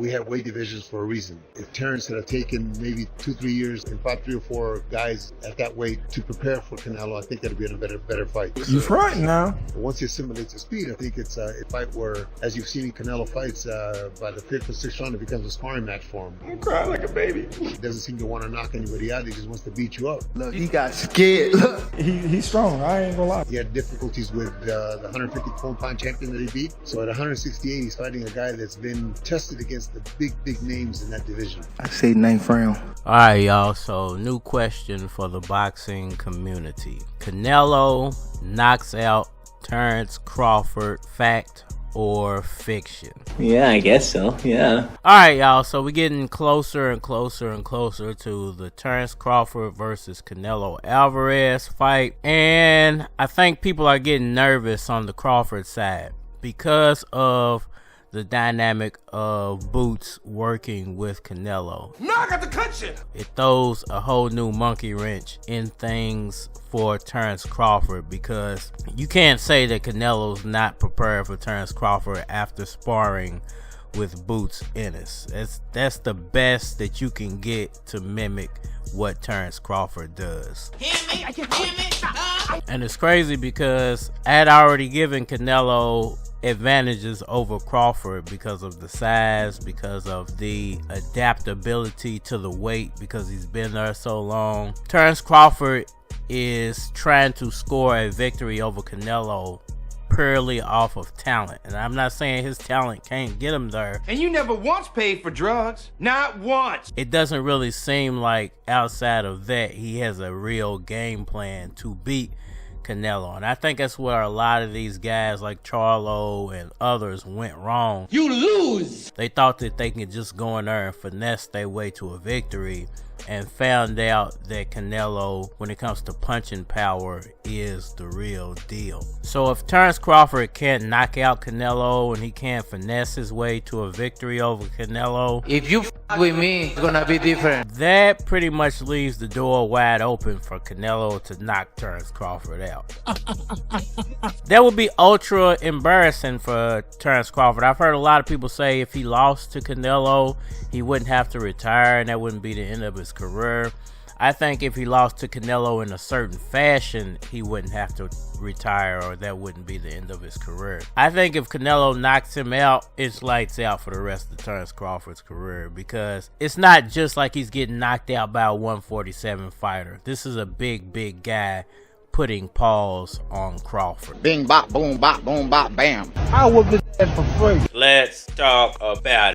we have weight divisions for a reason. If Terence had taken maybe 2-3 years and fought 3 or 4 guys at that weight to prepare for Canelo, I think that'd be a better fight. You front now. Once he assimilates his speed, I think it's a fight where, as you've seen in Canelo fights, by the 5th or 6th round, it becomes a sparring match for him. I'm crying like a baby. He doesn't seem to want to knock anybody out. He just wants to beat you up. Look, he got scared. Look. He's strong. I ain't gonna lie. He had difficulties with the 150-pound champion that he beat. So at 168, he's fighting a guy that's been tested against the big names in that division. I say 9th round. All right, y'all. So new question for the boxing community. Canelo knocks out Terence Crawford, fact or fiction? Yeah, I guess so. Yeah. All right, y'all. So we're getting closer and closer and closer to the Terence Crawford versus Canelo Alvarez fight. And I think people are getting nervous on the Crawford side because of the dynamic of Boots working with Canelo. No, I got the country. It throws a whole new monkey wrench in things for Terence Crawford, because you can't say that Canelo's not prepared for Terence Crawford after sparring with Boots Ennis. That's the best that you can get to mimic what Terence Crawford does. And it's crazy because I had already given Canelo advantages over Crawford because of the size, because of the adaptability to the weight, because he's been there so long. Terence Crawford is trying to score a victory over Canelo purely off of talent, and I'm not saying his talent can't get him there. And you never once paid for drugs. Not once. It doesn't really seem like outside of that he has a real game plan to beat Canelo, and I think that's where a lot of these guys like Charlo and others went wrong. You lose. They thought that they could just go in there and finesse their way to a victory, and found out that Canelo, when it comes to punching power, is the real deal. So if Terence Crawford can't knock out Canelo and he can't finesse his way to a victory over Canelo, If you with me, it's gonna be different. that pretty much leaves the door wide open for Canelo to knock Terence Crawford out. That would be ultra embarrassing for Terence Crawford. I've heard a lot of people say if he lost to Canelo, he wouldn't have to retire and that wouldn't be the end of his career. I think if he lost to Canelo in a certain fashion, he wouldn't have to retire, or that wouldn't be the end of his career. I think if Canelo knocks him out, it's lights out for the rest of Terence Crawford's career, because it's not just like he's getting knocked out by a 147 fighter. This is a big guy putting paws on Crawford. Bing, bop, boom, bop, bam. I whoop his ass for free. Let's talk about it.